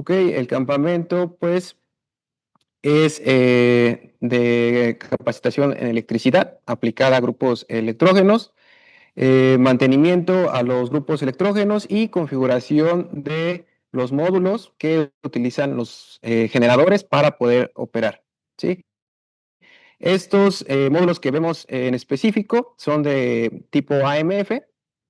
Ok, el campamento pues es de capacitación en electricidad aplicada a grupos electrógenos, mantenimiento a los grupos electrógenos y configuración de los módulos que utilizan los generadores para poder operar, ¿sí? Estos módulos que vemos en específico son de tipo AMF,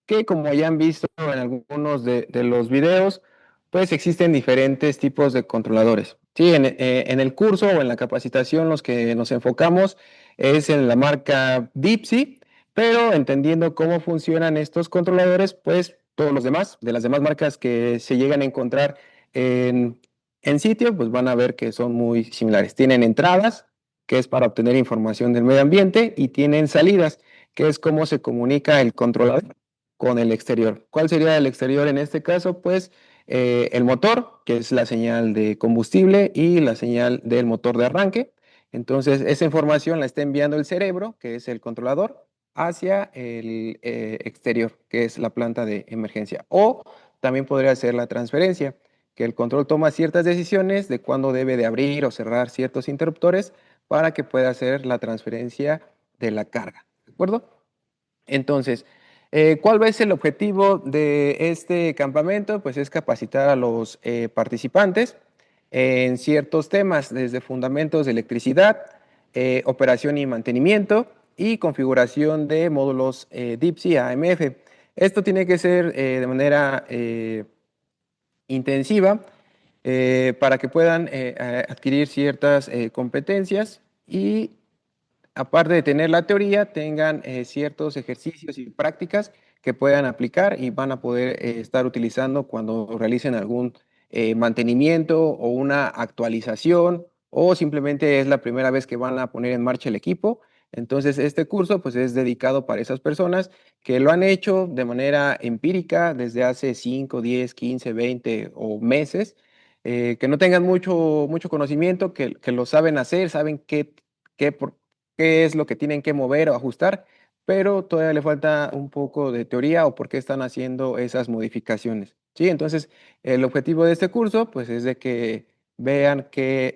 que como ya han visto en algunos de los videos, pues existen diferentes tipos de controladores. Sí, en el curso o en la capacitación los que nos enfocamos es en la marca Dipsy, pero entendiendo cómo funcionan estos controladores, pues todos los demás, de las demás marcas que se llegan a encontrar en, en sitio, pues van a ver que son muy similares. Tienen entradas, que es para obtener información del medio ambiente, y tienen salidas, que es cómo se comunica el controlador con el exterior. ¿Cuál sería el exterior en este caso? Pues el motor, que es la señal de combustible y la señal del motor de arranque. Entonces, esa información la está enviando el cerebro, que es el controlador, hacia el exterior, que es la planta de emergencia. O también podría ser la transferencia, que el control toma ciertas decisiones de cuándo debe de abrir o cerrar ciertos interruptores para que pueda hacer la transferencia de la carga, ¿de acuerdo? Entonces, ¿cuál es el objetivo de este campamento? Pues es capacitar a los participantes en ciertos temas, desde fundamentos de electricidad, operación y mantenimiento y configuración de módulos DIPSY AMF. Esto tiene que ser de manera intensiva para que puedan adquirir ciertas competencias y aparte de tener la teoría, tengan ciertos ejercicios y prácticas que puedan aplicar y van a poder estar utilizando cuando realicen algún mantenimiento o una actualización o simplemente es la primera vez que van a poner en marcha el equipo. Entonces, este curso pues es dedicado para esas personas que lo han hecho de manera empírica desde hace 5, 10, 15, 20 o meses, que no tengan mucho conocimiento, que lo saben hacer, saben qué es lo que tienen que mover o ajustar, pero todavía le falta un poco de teoría o por qué están haciendo esas modificaciones. ¿Sí? Entonces, el objetivo de este curso, pues, es de que vean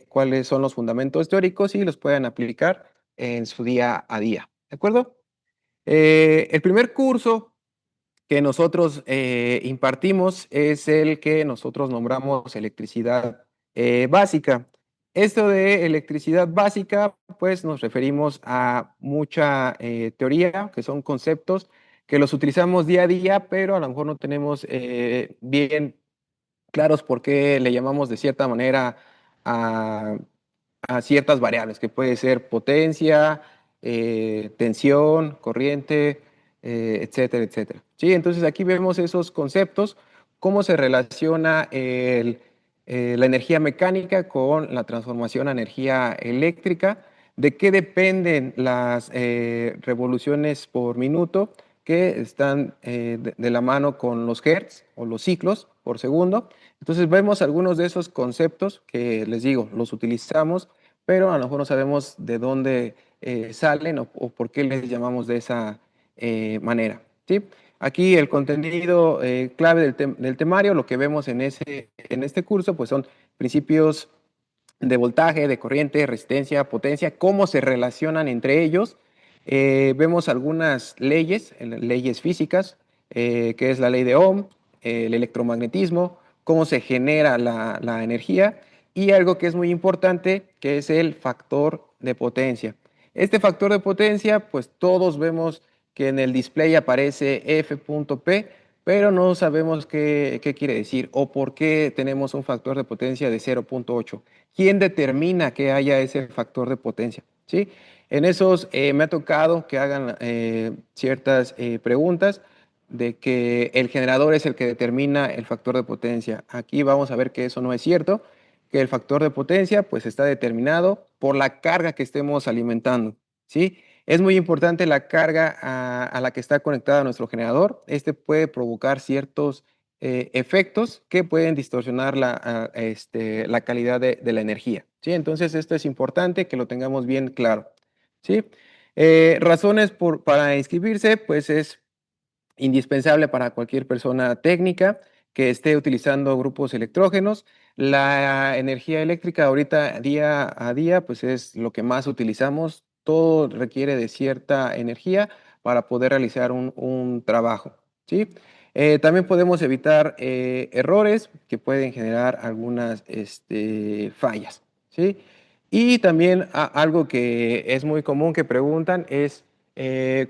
cuáles son los fundamentos teóricos y los puedan aplicar en su día a día. ¿De acuerdo? El primer curso que nosotros impartimos es el que nosotros nombramos electricidad básica. Esto de electricidad básica, pues nos referimos a mucha teoría, que son conceptos que los utilizamos día a día, pero a lo mejor no tenemos bien claros por qué le llamamos de cierta manera a, a ciertas variables, que puede ser potencia, tensión, corriente, etcétera, etcétera. Sí, entonces aquí vemos esos conceptos, cómo se relaciona la energía mecánica con la transformación a energía eléctrica, de qué dependen las revoluciones por minuto que están de la mano con los hertz o los ciclos por segundo. Entonces vemos algunos de esos conceptos que les digo, los utilizamos, pero a lo mejor no sabemos de dónde salen o por qué les llamamos de esa manera. ¿Sí? Aquí el contenido clave del temario, lo que vemos en este curso, pues son principios de voltaje, de corriente, resistencia, potencia, cómo se relacionan entre ellos. Vemos algunas leyes físicas, que es la ley de Ohm, el electromagnetismo, cómo se genera la energía y algo que es muy importante, que es el factor de potencia. Este factor de potencia, pues todos vemos que en el display aparece F.P, pero no sabemos qué quiere decir o por qué tenemos un factor de potencia de 0.8. ¿Quién determina que haya ese factor de potencia? ¿Sí? En esos me ha tocado que hagan ciertas preguntas de que el generador es el que determina el factor de potencia. Aquí vamos a ver que eso no es cierto, que el factor de potencia pues está determinado por la carga que estemos alimentando, ¿sí? Es muy importante la carga a la que está conectada nuestro generador. Este puede provocar ciertos efectos que pueden distorsionar la calidad de la energía, ¿sí? Entonces esto es importante que lo tengamos bien claro, ¿sí? Razones para inscribirse, pues es indispensable para cualquier persona técnica que esté utilizando grupos electrógenos. La energía eléctrica ahorita día a día, pues es lo que más utilizamos. Todo requiere de cierta energía para poder realizar un trabajo, ¿sí? También podemos evitar errores que pueden generar algunas fallas, ¿sí? Y también algo que es muy común que preguntan es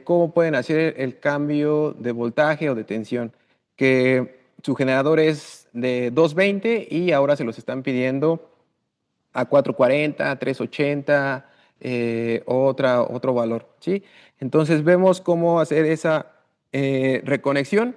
cómo pueden hacer el cambio de voltaje o de tensión, que su generador es de 220 y ahora se los están pidiendo a 440, 380, otro valor, ¿sí? Entonces vemos cómo hacer esa reconexión,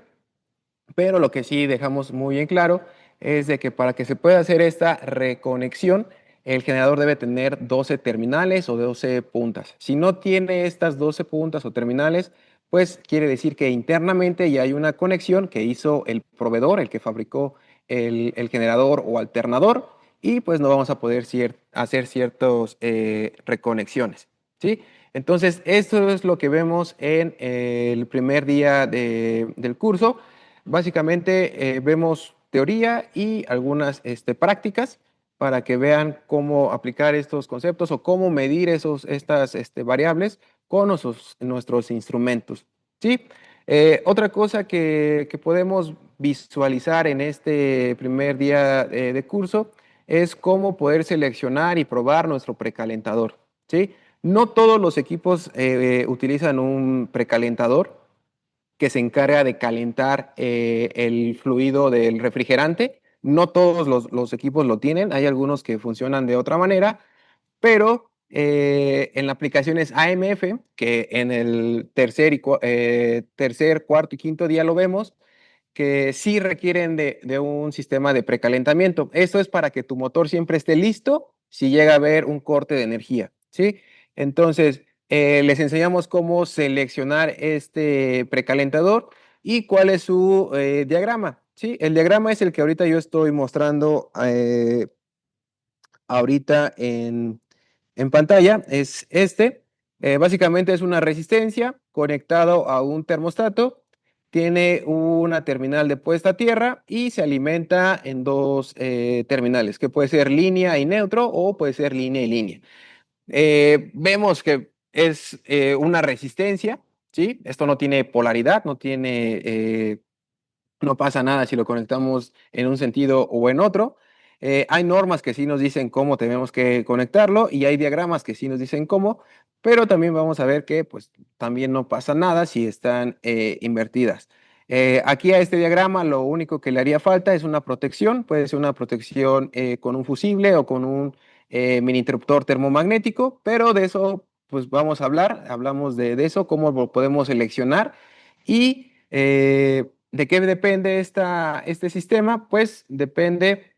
pero lo que sí dejamos muy en claro es de que para que se pueda hacer esta reconexión, el generador debe tener 12 terminales o 12 puntas. Si no tiene estas 12 puntas o terminales, pues quiere decir que internamente ya hay una conexión que hizo el proveedor, el que fabricó el generador o alternador, y pues no vamos a poder hacer ciertas reconexiones, ¿sí? Entonces, esto es lo que vemos en el primer día del curso. Básicamente vemos teoría y algunas prácticas para que vean cómo aplicar estos conceptos o cómo medir estas variables con nuestros instrumentos, ¿sí? Otra cosa que podemos visualizar en este primer día de curso es cómo poder seleccionar y probar nuestro precalentador, ¿sí? No todos los equipos utilizan un precalentador que se encarga de calentar el fluido del refrigerante. No todos los equipos lo tienen, hay algunos que funcionan de otra manera, pero en la aplicación es AMF, que en el tercer, cuarto y quinto día lo vemos, que sí requieren de un sistema de precalentamiento. Esto es para que tu motor siempre esté listo si llega a haber un corte de energía, ¿sí? Entonces, les enseñamos cómo seleccionar este precalentador y cuál es su diagrama, ¿sí? El diagrama es el que ahorita yo estoy mostrando ahorita en pantalla, es este. Básicamente es una resistencia conectado a un termostato, tiene una terminal de puesta a tierra y se alimenta en dos terminales, que puede ser línea y neutro o puede ser línea y línea. Vemos que es una resistencia, ¿sí? Esto no tiene polaridad, no pasa nada si lo conectamos en un sentido o en otro. Hay normas que sí nos dicen cómo tenemos que conectarlo y hay diagramas que sí nos dicen cómo, pero también vamos a ver que pues también no pasa nada si están invertidas. Aquí a este diagrama lo único que le haría falta es una protección, puede ser una protección con un fusible o con un mini interruptor termomagnético, pero de eso pues vamos a hablar, hablamos de eso, cómo lo podemos seleccionar y ¿de qué depende este sistema? Pues depende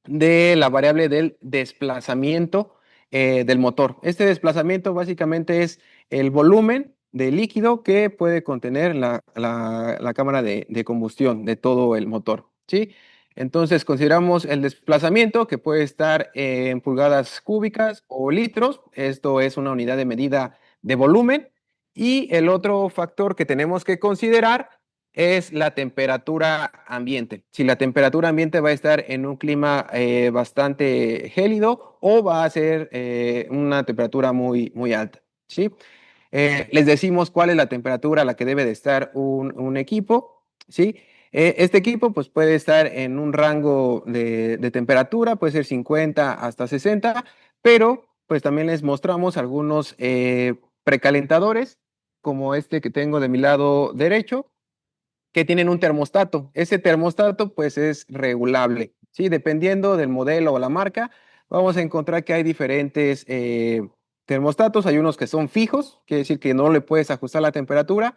de la variable del desplazamiento del motor. Este desplazamiento básicamente es el volumen de líquido que puede contener la cámara de combustión de todo el motor, ¿sí? Entonces consideramos el desplazamiento que puede estar en pulgadas cúbicas o litros. Esto es una unidad de medida de volumen. Y el otro factor que tenemos que considerar es la temperatura ambiente. Si la temperatura ambiente va a estar en un clima bastante gélido o va a ser una temperatura muy alta, ¿sí? Les decimos cuál es la temperatura a la que debe de estar un equipo, ¿sí? Este equipo pues, puede estar en un rango de temperatura, puede ser 50 hasta 60, pero pues también les mostramos algunos precalentadores, como este que tengo de mi lado derecho, que tienen un termostato. Ese termostato pues es regulable, ¿sí? Dependiendo del modelo o la marca, vamos a encontrar que hay diferentes termostatos. Hay unos que son fijos, quiere decir que no le puedes ajustar la temperatura,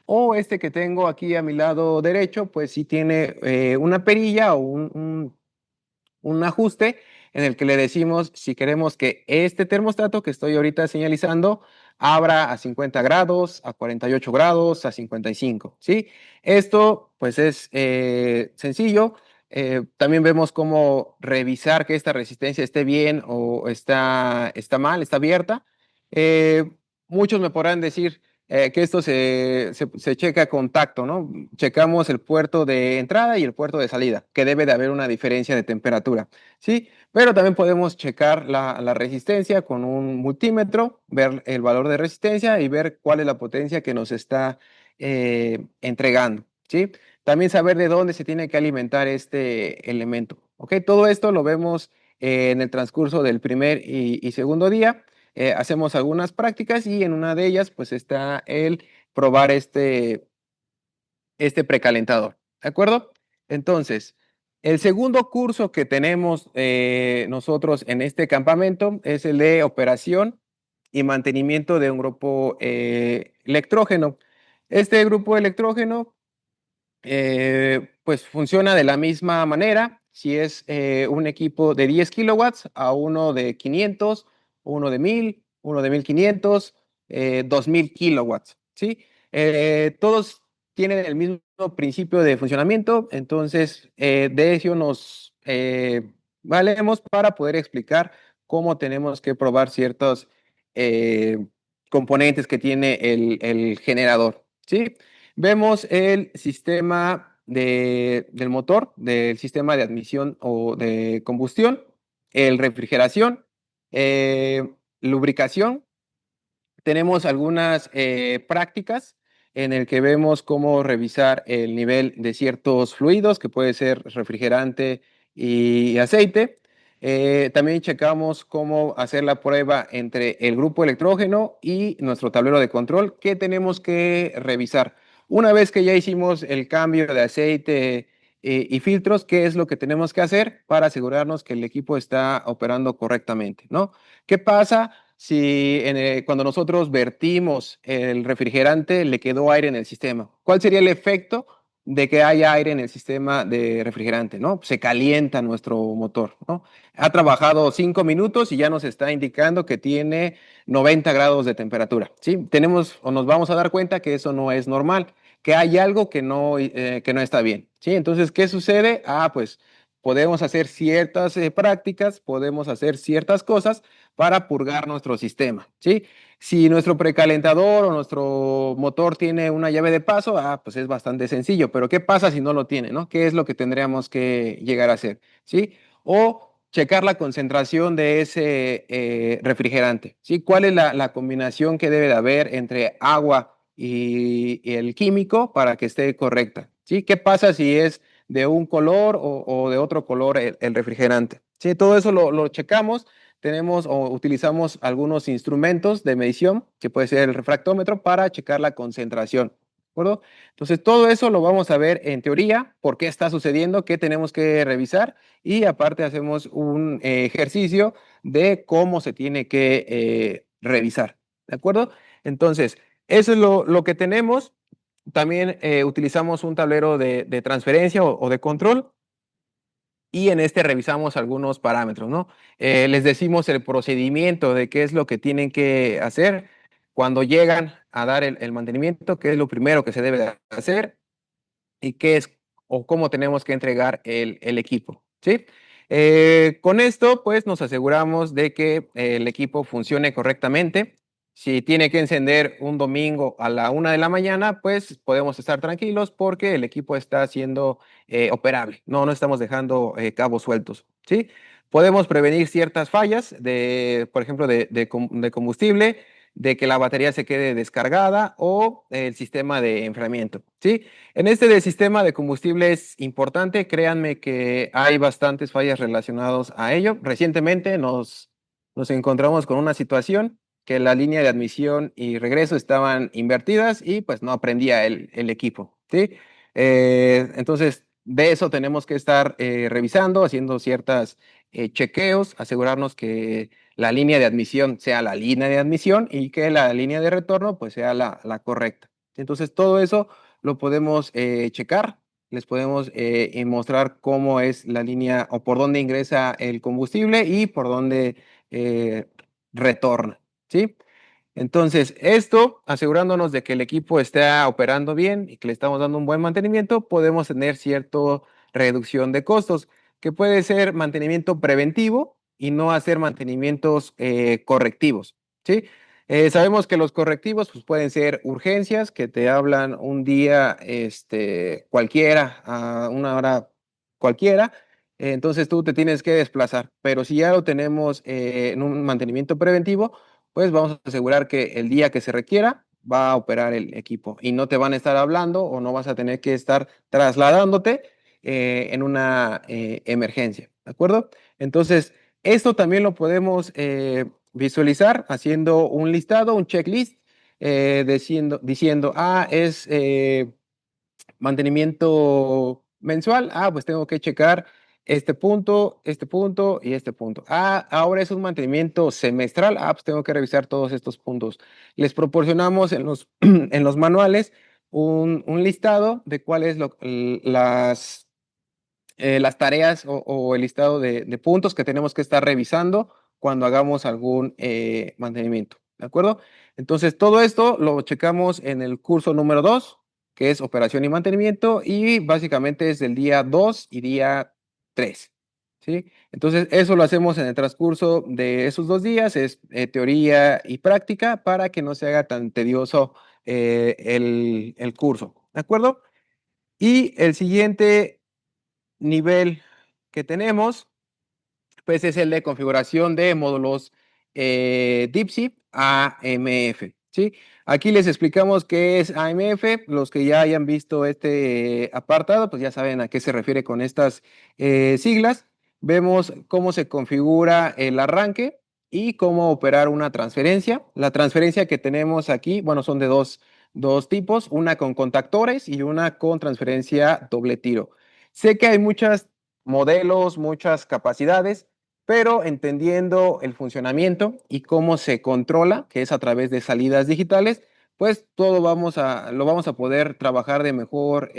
o este que tengo aquí a mi lado derecho, pues sí tiene una perilla o un ajuste en el que le decimos si queremos que este termostato que estoy ahorita señalizando abra a 50 grados, a 48 grados, a 55, ¿sí? Esto pues es sencillo. También vemos cómo revisar que esta resistencia esté bien o está mal, está abierta. Muchos me podrán decir, que esto se checa con tacto, ¿no? Checamos el puerto de entrada y el puerto de salida, que debe de haber una diferencia de temperatura, ¿sí? Pero también podemos checar la resistencia con un multímetro, ver el valor de resistencia y ver cuál es la potencia que nos está entregando, ¿sí? También saber de dónde se tiene que alimentar este elemento, ¿ok? Todo esto lo vemos en el transcurso del primer y segundo día. Hacemos algunas prácticas y en una de ellas pues está el probar este precalentador, ¿de acuerdo? Entonces, el segundo curso que tenemos nosotros en este campamento es el de operación y mantenimiento de un grupo electrógeno. Este grupo electrógeno pues funciona de la misma manera. Si es un equipo de 10 kilowatts a uno de 500, uno de 1000, uno de 1500, 2000 kilowatts, ¿sí? Todos tienen el mismo principio de funcionamiento, entonces de eso nos valemos para poder explicar cómo tenemos que probar ciertos eh, componentes que tiene el generador, ¿sí? Vemos el sistema del motor, del sistema de admisión o de combustión, el refrigeración, lubricación. Tenemos algunas prácticas en el que vemos cómo revisar el nivel de ciertos fluidos, que puede ser refrigerante y aceite. También checamos cómo hacer la prueba entre el grupo electrógeno y nuestro tablero de control, que tenemos que revisar. Una vez que ya hicimos el cambio de aceite y filtros, ¿qué es lo que tenemos que hacer para asegurarnos que el equipo está operando correctamente, ¿no? ¿Qué pasa si cuando nosotros vertimos el refrigerante le quedó aire en el sistema? ¿Cuál sería el efecto de que haya aire en el sistema de refrigerante, ¿no? Se calienta nuestro motor, ¿no? Ha trabajado 5 minutos y ya nos está indicando que tiene 90 grados de temperatura, ¿sí? Tenemos o nos vamos a dar cuenta que eso no es normal, que hay algo que no está bien, ¿sí? Entonces, ¿qué sucede? Pues podemos hacer ciertas prácticas, podemos hacer ciertas cosas para purgar nuestro sistema, ¿sí? Si nuestro precalentador o nuestro motor tiene una llave de paso, pues es bastante sencillo, pero ¿qué pasa si no lo tiene, no? ¿Qué es lo que tendríamos que llegar a hacer, ¿sí? O checar la concentración de ese refrigerante, ¿sí? ¿Cuál es la combinación que debe de haber entre agua y el químico para que esté correcta, ¿sí? ¿Qué pasa si es de un color o de otro color el refrigerante? Sí, todo eso lo checamos. Tenemos o utilizamos algunos instrumentos de medición, que puede ser el refractómetro, para checar la concentración, ¿de acuerdo? Entonces, todo eso lo vamos a ver en teoría, por qué está sucediendo, qué tenemos que revisar, y aparte hacemos un ejercicio de cómo se tiene que revisar, ¿de acuerdo? Entonces, eso es lo que tenemos. También utilizamos un tablero de transferencia o de control y en este revisamos algunos parámetros, ¿no? Les decimos el procedimiento de qué es lo que tienen que hacer cuando llegan a dar el mantenimiento, qué es lo primero que se debe de hacer y qué es o cómo tenemos que entregar el equipo, ¿sí? Con esto, pues nos aseguramos de que el equipo funcione correctamente. Si tiene que encender un domingo a la 1 de la mañana, pues podemos estar tranquilos porque el equipo está siendo operable. No estamos dejando cabos sueltos, ¿sí? Podemos prevenir ciertas fallas por ejemplo, de combustible, de que la batería se quede descargada o el sistema de enfriamiento, ¿sí? En este del sistema de combustible es importante, créanme que hay bastantes fallas relacionadas a ello. Recientemente nos encontramos con una situación que la línea de admisión y regreso estaban invertidas y pues no prendía el equipo, ¿sí? Entonces, de eso tenemos que estar revisando, haciendo ciertos chequeos, asegurarnos que la línea de admisión sea la línea de admisión y que la línea de retorno pues sea la correcta. Entonces, todo eso lo podemos checar, les podemos mostrar cómo es la línea o por dónde ingresa el combustible y por dónde retorna, ¿sí? Entonces, esto, asegurándonos de que el equipo está operando bien y que le estamos dando un buen mantenimiento, podemos tener cierta reducción de costos, que puede ser mantenimiento preventivo y no hacer mantenimientos correctivos, ¿sí? Sabemos que los correctivos pues, pueden ser urgencias que te hablan un día cualquiera, a una hora cualquiera, entonces tú te tienes que desplazar. Pero si ya lo tenemos en un mantenimiento preventivo, pues vamos a asegurar que el día que se requiera va a operar el equipo y no te van a estar hablando o no vas a tener que estar trasladándote en una emergencia, ¿de acuerdo? Entonces, esto también lo podemos visualizar haciendo un listado, un checklist, diciendo, es mantenimiento mensual, pues tengo que checar este punto y este punto. Ahora es un mantenimiento semestral, pues tengo que revisar todos estos puntos. Les proporcionamos en los, en los manuales un listado de cuáles las tareas o el listado de puntos que tenemos que estar revisando cuando hagamos algún mantenimiento, ¿de acuerdo? Entonces, todo esto lo checamos en el curso número 2, que es operación y mantenimiento, y básicamente es del día 2 y día 3, ¿sí? Entonces, eso lo hacemos en el transcurso de esos 2 días, es teoría y práctica, para que no se haga tan tedioso el curso, ¿de acuerdo? Y el siguiente nivel que tenemos, pues es el de configuración de módulos DeepSeek AMF, ¿sí? Aquí les explicamos qué es AMF. Los que ya hayan visto este apartado, pues ya saben a qué se refiere con estas siglas. Vemos cómo se configura el arranque y cómo operar una transferencia. La transferencia que tenemos aquí, bueno, son de dos tipos, una con contactores y una con transferencia doble tiro. Sé que hay muchos modelos, muchas capacidades, pero entendiendo el funcionamiento y cómo se controla, que es a través de salidas digitales, pues todo lo vamos a poder trabajar de mejor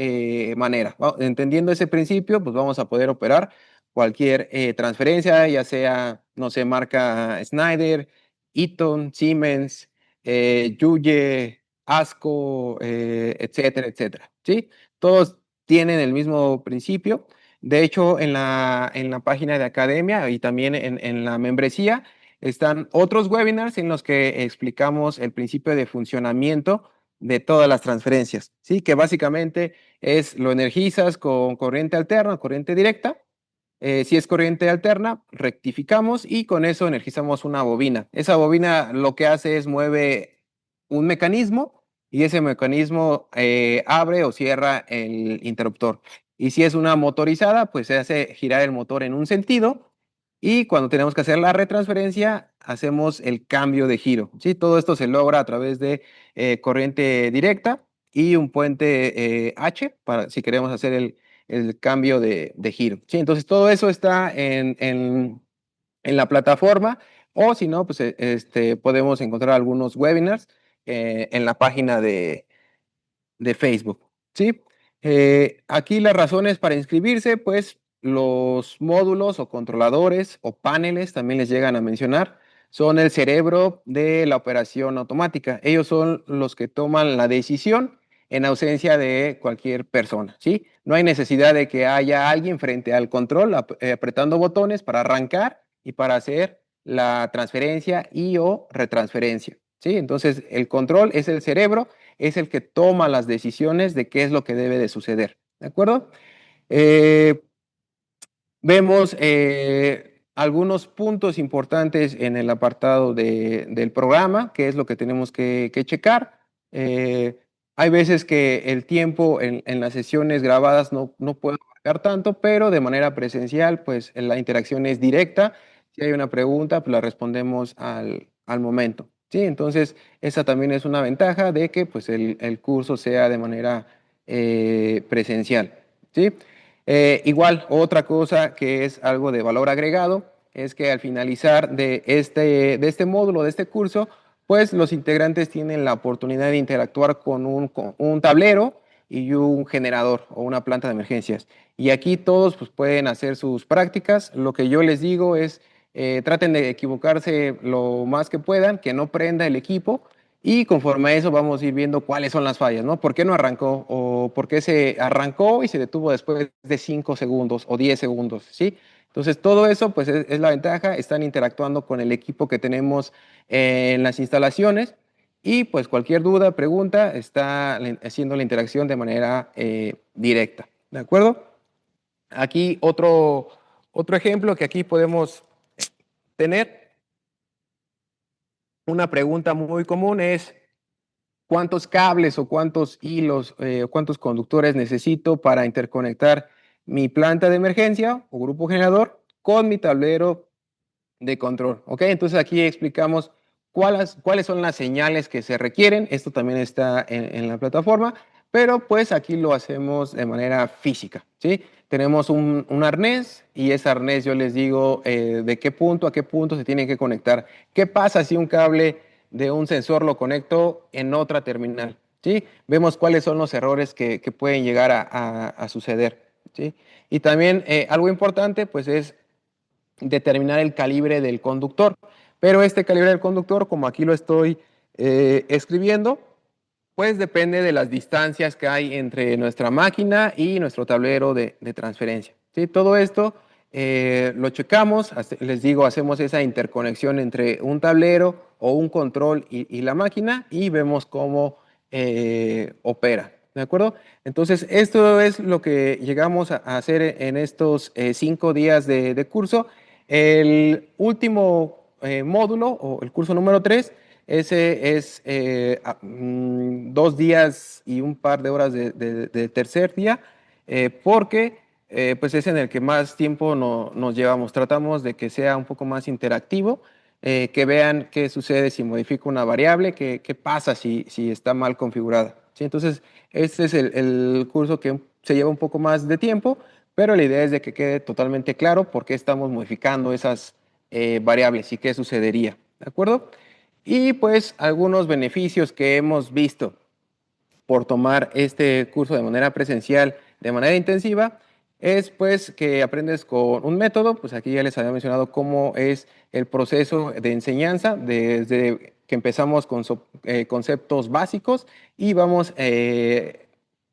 manera. Entendiendo ese principio, pues vamos a poder operar cualquier transferencia, ya sea, no sé, marca Schneider, Eaton, Siemens, Yuye, ASCO, etcétera, etcétera, ¿sí? Todos tienen el mismo principio. De hecho, en la página de academia y también en la membresía están otros webinars en los que explicamos el principio de funcionamiento de todas las transferencias, ¿sí? Que básicamente lo energizas con corriente alterna, corriente directa. Si es corriente alterna, rectificamos y con eso energizamos una bobina. Esa bobina lo que hace es mueve un mecanismo y ese mecanismo abre o cierra el interruptor. Y si es una motorizada, pues se hace girar el motor en un sentido y cuando tenemos que hacer la retransferencia, hacemos el cambio de giro, ¿sí? Todo esto se logra a través de corriente directa y un puente H, para si queremos hacer el cambio de giro, ¿sí? Entonces, todo eso está en la plataforma o si no, pues podemos encontrar algunos webinars en la página de Facebook, ¿sí? Aquí las razones para inscribirse, pues los módulos o controladores o paneles, también les llegan a mencionar, son el cerebro de la operación automática. Ellos son los que toman la decisión en ausencia de cualquier persona, ¿sí? No hay necesidad de que haya alguien frente al control apretando botones para arrancar y para hacer la transferencia y o retransferencia, ¿sí? Entonces, el control es el cerebro, es el que toma las decisiones de qué es lo que debe de suceder, ¿de acuerdo? Eh, Vemos algunos puntos importantes en el apartado del programa, que es lo que tenemos que checar. Hay veces que el tiempo en las sesiones grabadas no puede abarcar tanto, pero de manera presencial, pues la interacción es directa. Si hay una pregunta, pues la respondemos al momento, ¿sí? Entonces, esa también es una ventaja de que pues, el curso sea de manera presencial, ¿sí? Igual, otra cosa que es algo de valor agregado es que al finalizar de este módulo, de este curso, pues los integrantes tienen la oportunidad de interactuar con un tablero y un generador o una planta de emergencias. Y aquí todos pues, pueden hacer sus prácticas. Lo que yo les digo es, traten de equivocarse lo más que puedan, que no prenda el equipo y conforme a eso vamos a ir viendo cuáles son las fallas, ¿no? ¿Por qué no arrancó? ¿O por qué se arrancó y se detuvo después de 5 segundos o 10 segundos? ¿Sí? Entonces, todo eso pues es la ventaja, están interactuando con el equipo que tenemos en las instalaciones y pues cualquier duda, pregunta, está haciendo la interacción de manera directa, ¿de acuerdo? Aquí otro ejemplo que aquí podemos tener, una pregunta muy común es, ¿cuántos cables o cuántos hilos o cuántos conductores necesito para interconectar mi planta de emergencia o grupo generador con mi tablero de control? ¿Ok? Entonces aquí explicamos cuáles son las señales que se requieren. Esto también está en la plataforma, pero pues aquí lo hacemos de manera física, ¿sí? Tenemos un arnés y ese arnés yo les digo de qué punto a qué punto se tiene que conectar. ¿Qué pasa si un cable de un sensor lo conecto en otra terminal? ¿Sí? Vemos cuáles son los errores que pueden llegar a suceder, ¿sí? Y también algo importante pues es determinar el calibre del conductor. Pero este calibre del conductor, como aquí lo estoy escribiendo, pues depende de las distancias que hay entre nuestra máquina y nuestro tablero de transferencia. ¿Sí? Todo esto lo checamos, les digo, hacemos esa interconexión entre un tablero o un control y la máquina y vemos cómo opera. ¿De acuerdo? Entonces, esto es lo que llegamos a hacer en estos 5 días de curso. El último módulo, o el curso número 3, ese es 2 días y un par de horas de tercer día, porque pues es en el que más tiempo nos llevamos. Tratamos de que sea un poco más interactivo, que vean qué sucede si modifico una variable, qué pasa si está mal configurada. ¿Sí? Entonces, este es el curso que se lleva un poco más de tiempo, pero la idea es de que quede totalmente claro por qué estamos modificando esas variables y qué sucedería. ¿De acuerdo? Y pues algunos beneficios que hemos visto por tomar este curso de manera presencial, de manera intensiva, es pues que aprendes con un método, pues aquí ya les había mencionado cómo es el proceso de enseñanza, desde que empezamos con conceptos básicos y vamos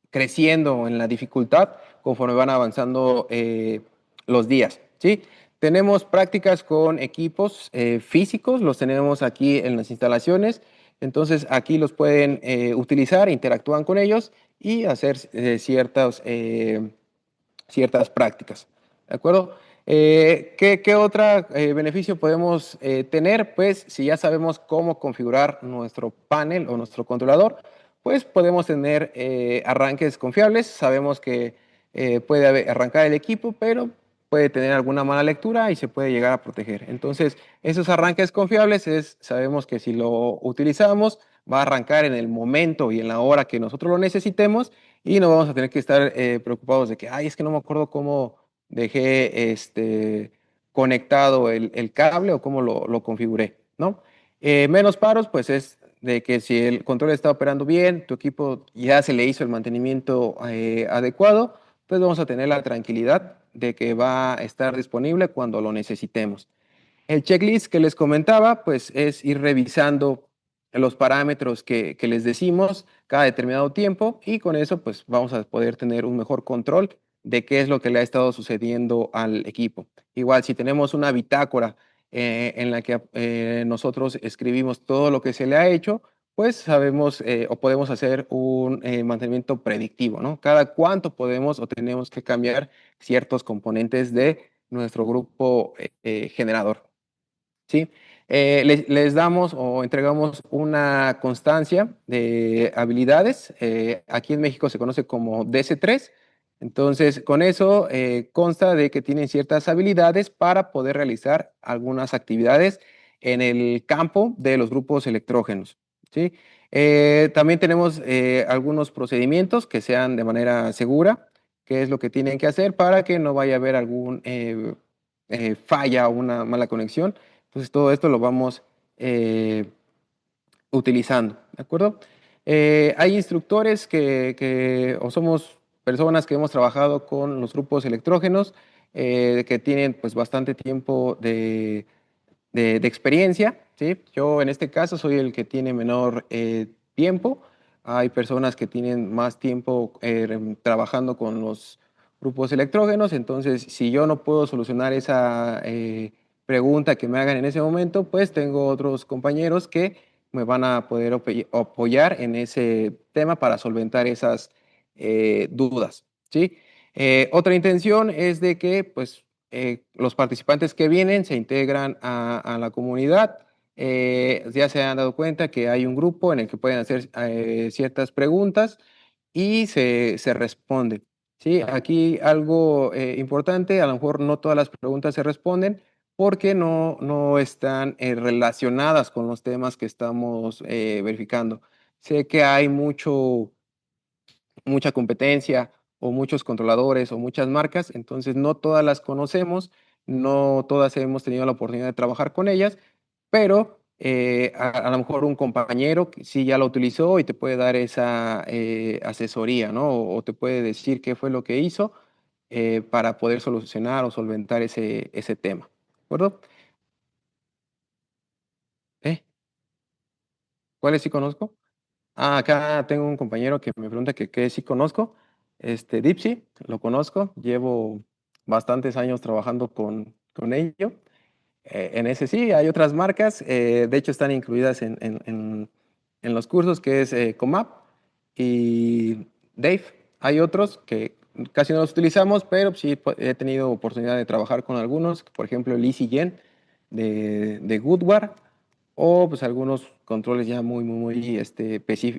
creciendo en la dificultad conforme van avanzando los días, ¿sí? Tenemos prácticas con equipos físicos, los tenemos aquí en las instalaciones, entonces aquí los pueden utilizar, interactúan con ellos y hacer ciertas prácticas, ¿de acuerdo? ¿Qué otro beneficio podemos tener? Pues si ya sabemos cómo configurar nuestro panel o nuestro controlador, pues podemos tener arranques confiables. Sabemos que puede arrancar el equipo, pero puede tener alguna mala lectura y se puede llegar a proteger. Entonces, esos arranques confiables sabemos que si lo utilizamos, va a arrancar en el momento y en la hora que nosotros lo necesitemos y no vamos a tener que estar preocupados de que, ay, es que no me acuerdo cómo dejé conectado el cable o cómo lo configuré, ¿no? Menos paros, pues es de que si el control está operando bien, tu equipo ya se le hizo el mantenimiento adecuado, pues vamos a tener la tranquilidad de que va a estar disponible cuando lo necesitemos. El checklist que les comentaba, pues es ir revisando los parámetros que les decimos cada determinado tiempo y con eso pues vamos a poder tener un mejor control de qué es lo que le ha estado sucediendo al equipo. Igual si tenemos una bitácora en la que nosotros escribimos todo lo que se le ha hecho, pues sabemos o podemos hacer un mantenimiento predictivo, ¿no? Cada cuánto podemos o tenemos que cambiar ciertos componentes de nuestro grupo generador. ¿Sí? Les damos o entregamos una constancia de habilidades. Aquí en México se conoce como DC3. Entonces, con eso consta de que tienen ciertas habilidades para poder realizar algunas actividades en el campo de los grupos electrógenos. ¿Sí? También tenemos algunos procedimientos que sean de manera segura, qué es lo que tienen que hacer para que no vaya a haber algún falla o una mala conexión. Entonces, todo esto lo vamos utilizando, ¿de acuerdo? Hay instructores o somos personas que hemos trabajado con los grupos electrógenos, que tienen pues bastante tiempo de experiencia, ¿sí? Yo en este caso soy el que tiene menor tiempo. Hay personas que tienen más tiempo trabajando con grupos electrógenos. Entonces, si yo no puedo solucionar esa pregunta que me hagan en ese momento, pues tengo otros compañeros que me van a poder apoyar en ese tema para solventar esas dudas, ¿sí? Otra intención es de que pues, los participantes que vienen se integran a la comunidad. Ya se han dado cuenta que hay un grupo en el que pueden hacer ciertas preguntas y se responde. ¿Sí? Aquí algo importante, a lo mejor no todas las preguntas se responden porque no están relacionadas con los temas que estamos verificando. Sé que hay mucha competencia o muchos controladores o muchas marcas, entonces no todas las conocemos, no todas hemos tenido la oportunidad de trabajar con ellas, pero a lo mejor un compañero que sí ya lo utilizó y te puede dar esa asesoría, ¿no? O te puede decir qué fue lo que hizo para poder solucionar o solventar ese tema, ¿de acuerdo? ¿Eh? ¿Cuáles sí conozco? Ah, acá tengo un compañero que me pregunta que qué sí conozco. Dipsy, lo conozco, llevo bastantes años trabajando con ello. En ese sí, hay otras marcas, de hecho están incluidas en los cursos, que es Comap y Dave. Hay otros que casi no los utilizamos, pero sí he tenido oportunidad de trabajar con algunos, por ejemplo el EasyGen de Goodware, o pues algunos controles ya muy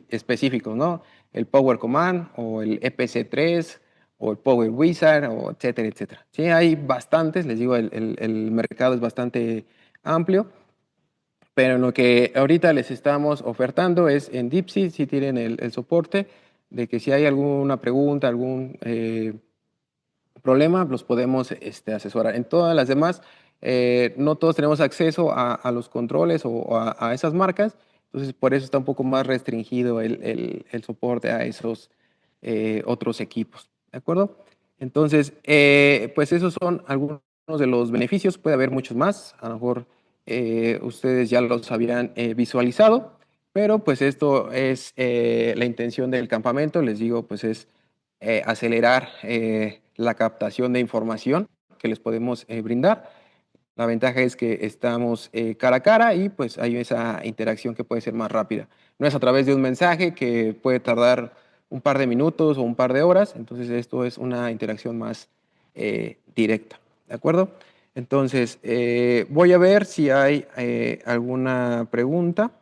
específicos, ¿no? El Power Command o el EPC3 o el Power Wizard, o etcétera, etcétera. Sí, hay bastantes, les digo, el mercado es bastante amplio, pero en lo que ahorita les estamos ofertando es en DeepSeek, si tienen el soporte de que si hay alguna pregunta, algún problema, los podemos asesorar. En todas las demás, no todos tenemos acceso a los controles o a esas marcas, entonces por eso está un poco más restringido el soporte a esos otros equipos, ¿de acuerdo? Entonces, pues esos son algunos de los beneficios, puede haber muchos más, a lo mejor ustedes ya los habían visualizado, pero pues esto es la intención del campamento, les digo, pues es acelerar la captación de información que les podemos brindar. La ventaja es que estamos cara a cara y pues hay esa interacción que puede ser más rápida. No es a través de un mensaje que puede tardar un par de minutos o un par de horas, entonces esto es una interacción más directa, ¿de acuerdo? Entonces, voy a ver si hay alguna pregunta.